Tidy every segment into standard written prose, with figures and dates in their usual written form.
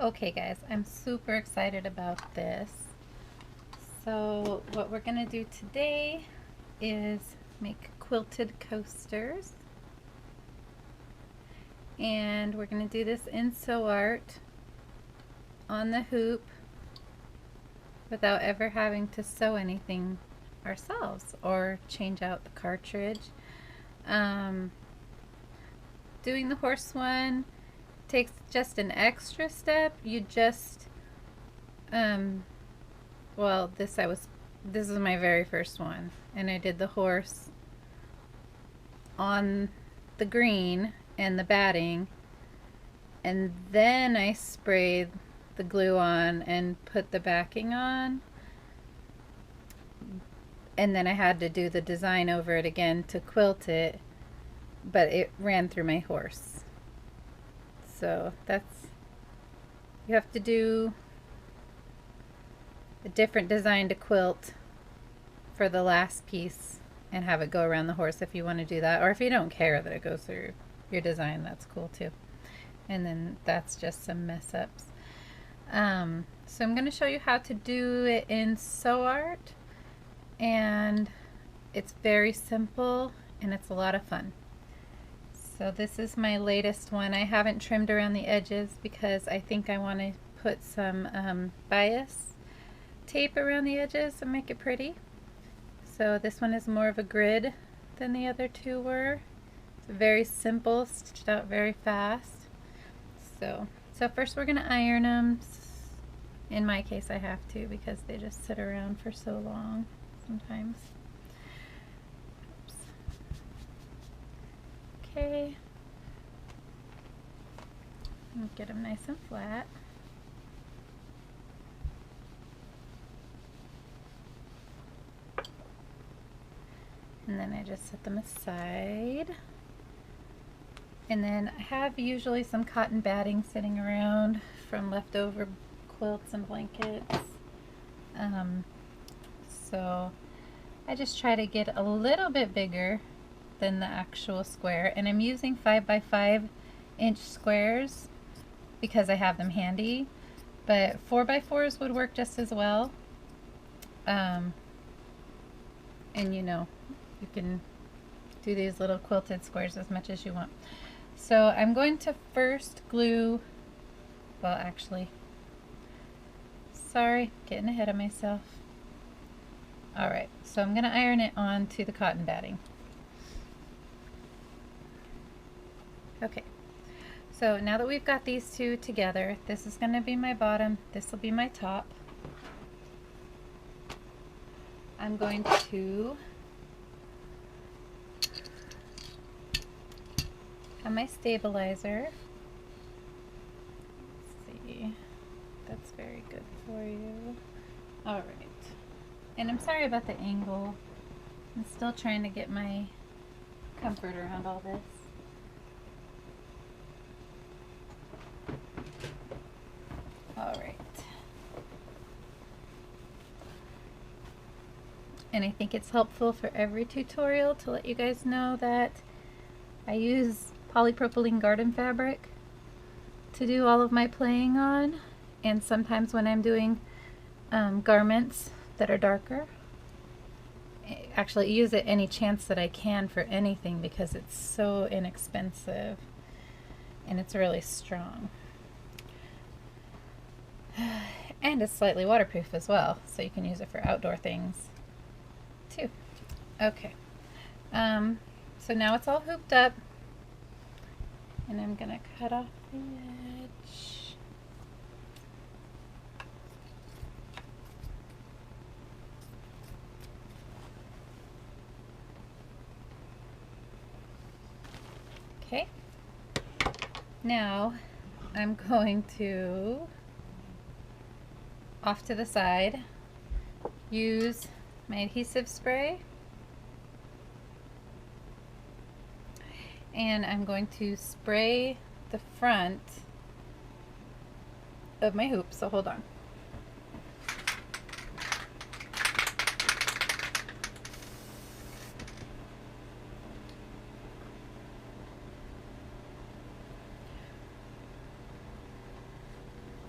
Okay guys, I'm super excited about this. So what we're gonna do today is make quilted coasters. And we're gonna do this in SewArt on the hoop without ever having to sew anything ourselves or change out the cartridge. Doing the horse one takes just an extra step. You just well, this is my very first one, and I did the horse on the green and the batting, and then I sprayed the glue on and put the backing on, and then I had to do the design over it again to quilt it, but it ran through my horse. So you have to do a different design to quilt for the last piece and have it go around the horse if you want to do that, or if you don't care that it goes through your design, that's cool too. And then that's just some mess ups. So I'm going to show you how to do it in SewArt, and it's very simple and it's a lot of fun. So this is my latest one. I haven't trimmed around the edges because I think I want to put some bias tape around the edges and make it pretty. So this one is more of a grid than the other two were. It's very simple, stitched out very fast. So first we're going to iron them. In my case I have to because they just sit around for so long sometimes. Oops. Okay. Get them nice and flat. And then I just set them aside. And then I have usually some cotton batting sitting around from leftover quilts and blankets. So I just try to get a little bit bigger than the actual square. And I'm using 5x5 inch squares because I have them handy. But 4x4s would work just as well. And you know, you can do these little quilted squares as much as you want. So I'm going to first glue, well actually, sorry, getting ahead of myself. Alright, so I'm going to iron it onto the cotton batting. Okay, so now that we've got these two together, this is going to be my bottom, this will be my top. I'm going to have my stabilizer. Let's see, that's very good for you. Alright, and I'm sorry about the angle. I'm still trying to get my comfort around all this. Alright. And I think it's helpful for every tutorial to let you guys know that I use polypropylene garden fabric to do all of my playing on, and sometimes when I'm doing garments that are darker, I actually use it any chance that I can for anything because it's so inexpensive and it's really strong. And it's slightly waterproof as well, so you can use it for outdoor things too. Okay, so now it's all hooped up, and I'm gonna cut off the edge. Okay, now I'm going to, off to the side, use my adhesive spray, and I'm going to spray the front of my hoop, so hold on.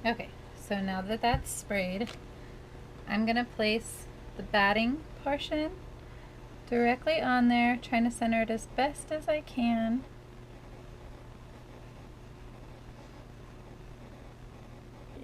Okay, so now that that's sprayed, I'm gonna place the batting portion directly on there, trying to center it as best as I can.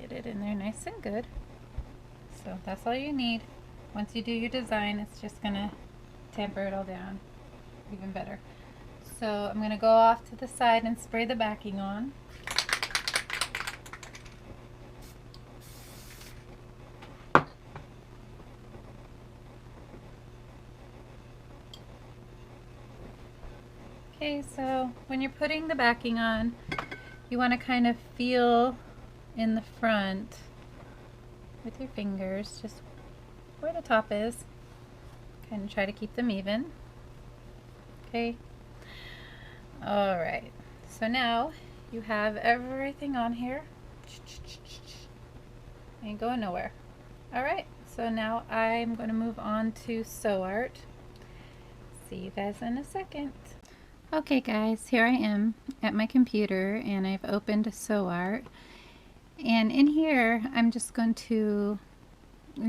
Get it in there nice and good. So that's all you need. Once you do your design, it's just gonna tamper it all down even better. So I'm gonna go off to the side and spray the backing on. Okay, so when you're putting the backing on, you want to kind of feel in the front with your fingers, just where the top is. Kind of try to keep them even. Okay. Alright, so now you have everything on here. Ain't going nowhere. Alright, so now I'm going to move on to sew art. See you guys in a second. Okay guys, here I am at my computer and I've opened SewWhatPro, and in here I'm just going to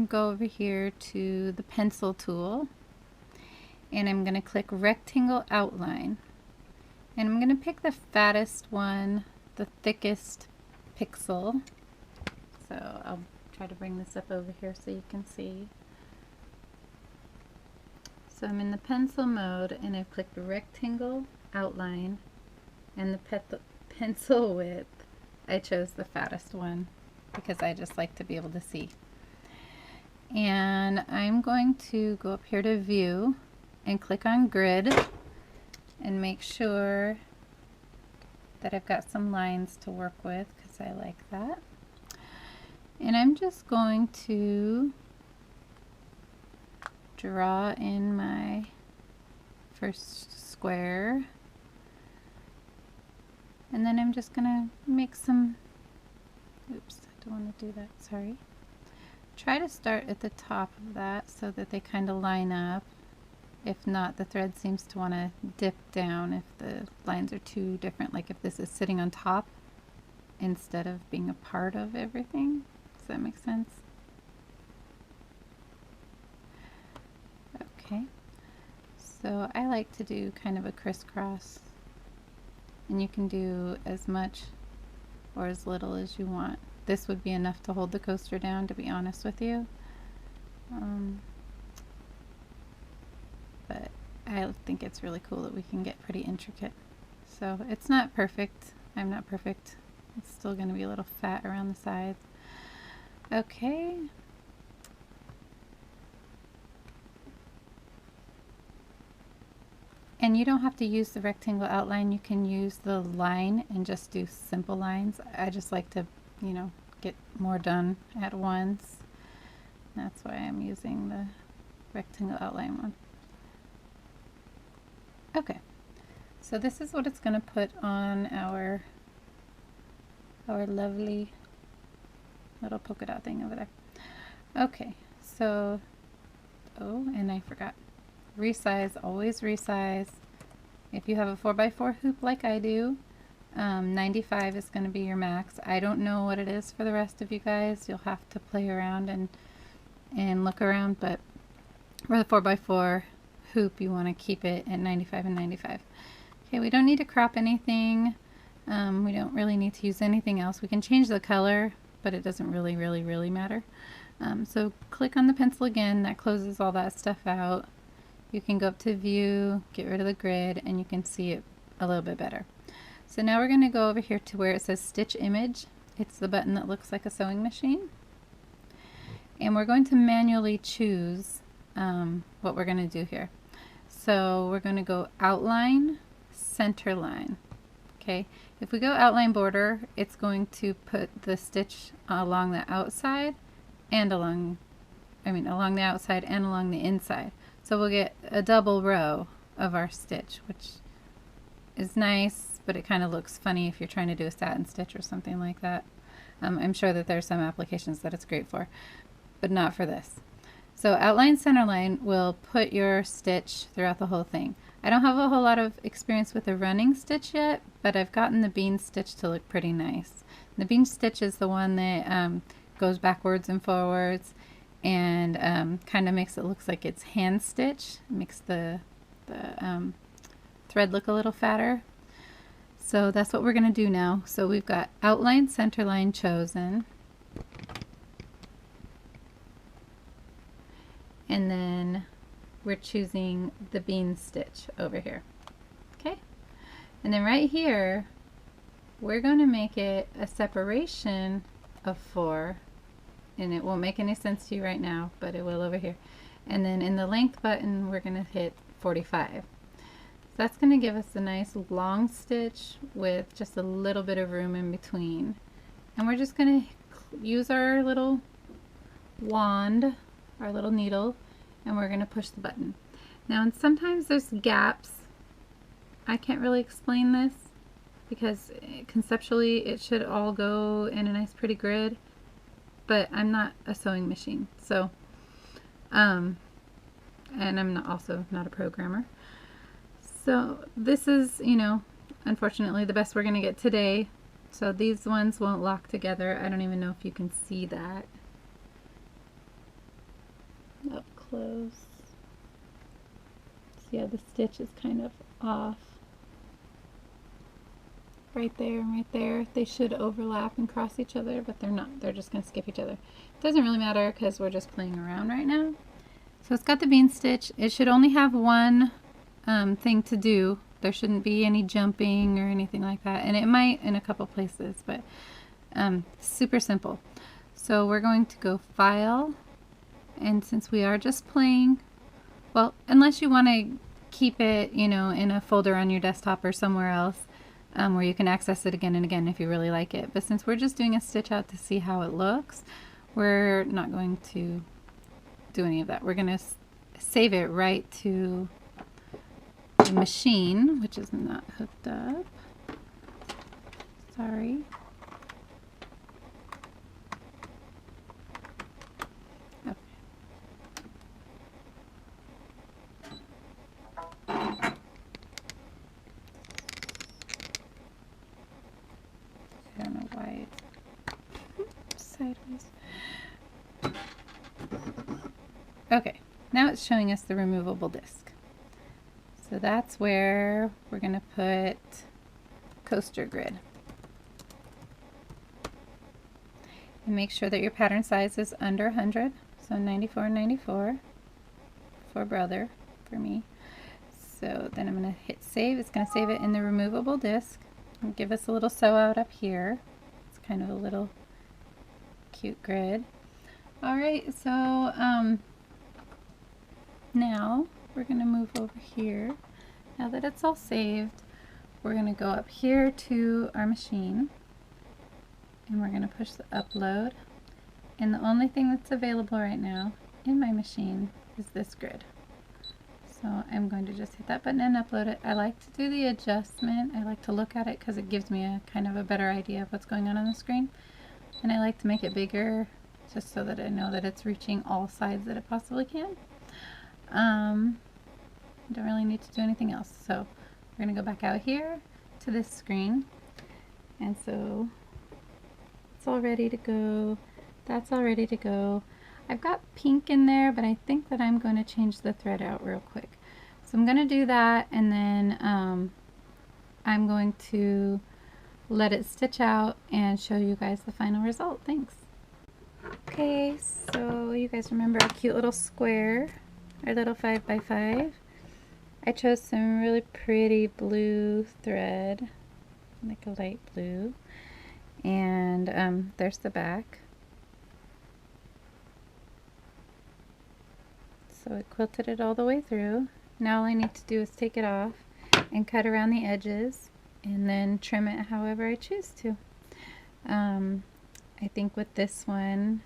go over here to the pencil tool and I'm going to click rectangle outline, and I'm going to pick the fattest one, the thickest pixel. So I'll try to bring this up over here so you can see. So I'm in the pencil mode and I've clicked rectangle outline, and the pencil width, I chose the fattest one because I just like to be able to see. And I'm going to go up here to view and click on grid and make sure that I've got some lines to work with because I like that. And I'm just going to draw in my first square, and then I'm just gonna make some, oops, I don't want to do that, sorry. Try to start at the top of that so that they kind of line up. If not, the thread seems to want to dip down if the lines are too different, like if this is sitting on top instead of being a part of everything. Does that make sense? Okay, so I like to do kind of a crisscross, and you can do as much or as little as you want. This would be enough to hold the coaster down, to be honest with you. But I think it's really cool that we can get pretty intricate. So it's not perfect. I'm not perfect. It's still going to be a little fat around the sides. Okay. And you don't have to use the rectangle outline. You can use the line and just do simple lines. I just like to, you know, get more done at once. That's why I'm using the rectangle outline one. Okay, so this is what it's going to put on our lovely little polka dot thing over there. Okay, so, oh, and I forgot. Resize, always resize. If you have a 4x4 hoop like I do, 95 is going to be your max. I don't know what it is for the rest of you guys. You'll have to play around and look around, but for the 4x4 hoop you want to keep it at 95 and 95. Okay, we don't need to crop anything. We don't really need to use anything else. We can change the color, but it doesn't really matter. So click on the pencil again. That closes all that stuff out. You can go up to view, get rid of the grid, and you can see it a little bit better. So now we're going to go over here to where it says stitch image. It's the button that looks like a sewing machine. And we're going to manually choose what we're going to do here. So we're going to go outline, center line. Okay, if we go outline border, it's going to put the stitch along the outside and along the outside and along the inside. So we'll get a double row of our stitch, which is nice, but it kind of looks funny if you're trying to do a satin stitch or something like that. I'm sure that there's some applications that it's great for, but not for this. So outline center line will put your stitch throughout the whole thing. I don't have a whole lot of experience with a running stitch yet, but I've gotten the bean stitch to look pretty nice. The bean stitch is the one that goes backwards and forwards and kind of makes it look like it's hand stitch. It makes the thread look a little fatter. So that's what we're going to do now. So we've got outline, center line chosen. And then we're choosing the bean stitch over here. Okay? And then right here, we're going to make it a separation of 4. And it won't make any sense to you right now, but it will over here. And then in the length button, we're going to hit 45. So that's going to give us a nice long stitch with just a little bit of room in between. And we're just going to use our little wand, our little needle, and we're going to push the button. Now, and sometimes there's gaps. I can't really explain this because conceptually it should all go in a nice pretty grid, but I'm not a sewing machine, so and I'm also not a programmer. So this is, you know, unfortunately the best we're going to get today. So these ones won't lock together. I don't even know if you can see that up close. See how the stitch is kind of off. Right there and right there. They should overlap and cross each other, but they're not. They're just going to skip each other. It doesn't really matter because we're just playing around right now. So it's got the bean stitch. It should only have one thing to do. There shouldn't be any jumping or anything like that, and it might in a couple places, but super simple. So we're going to go File, and since we are just playing, well, unless you want to keep it, you know, in a folder on your desktop or somewhere else where you can access it again and again if you really like it, but since we're just doing a stitch out to see how it looks, we're not going to do any of that. We're going to save it right to the machine, which is not hooked up. Sorry. Okay. I don't know why it's sideways. Okay, now it's showing us the removable disc. So that's where we're going to put coaster grid. And make sure that your pattern size is under 100, so 94 and 94 for brother, for me. So then I'm going to hit save. It's going to save it in the removable disc and give us a little sew out up here. It's kind of a little cute grid. Alright, so now we're going to move over here. Now that it's all saved, we're going to go up here to our machine and we're going to push the upload. And the only thing that's available right now in my machine is this grid. So I'm going to just hit that button and upload it. I like to do the adjustment. I like to look at it because it gives me a kind of a better idea of what's going on the screen. And I like to make it bigger just so that I know that it's reaching all sides that it possibly can. Don't really need to do anything else. So we're going to go back out here to this screen. And so it's all ready to go. That's all ready to go. I've got pink in there, but I think that I'm going to change the thread out real quick. So I'm going to do that, and then I'm going to let it stitch out and show you guys the final result. Thanks. Okay, so you guys remember our cute little square, our little 5x5. I chose some really pretty blue thread, like a light blue, and there's the back. So I quilted it all the way through. Now all I need to do is take it off and cut around the edges and then trim it however I choose to. I think with this one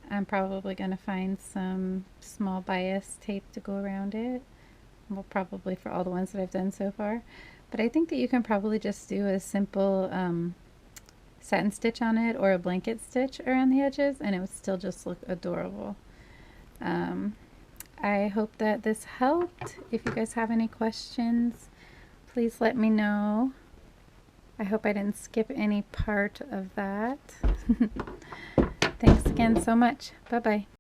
I'm probably going to find some small bias tape to go around it. Well, probably for all the ones that I've done so far. But I think that you can probably just do a simple satin stitch on it or a blanket stitch around the edges and it would still just look adorable. I hope that this helped. If you guys have any questions, please let me know. I hope I didn't skip any part of that. Thanks again so much. Bye-bye.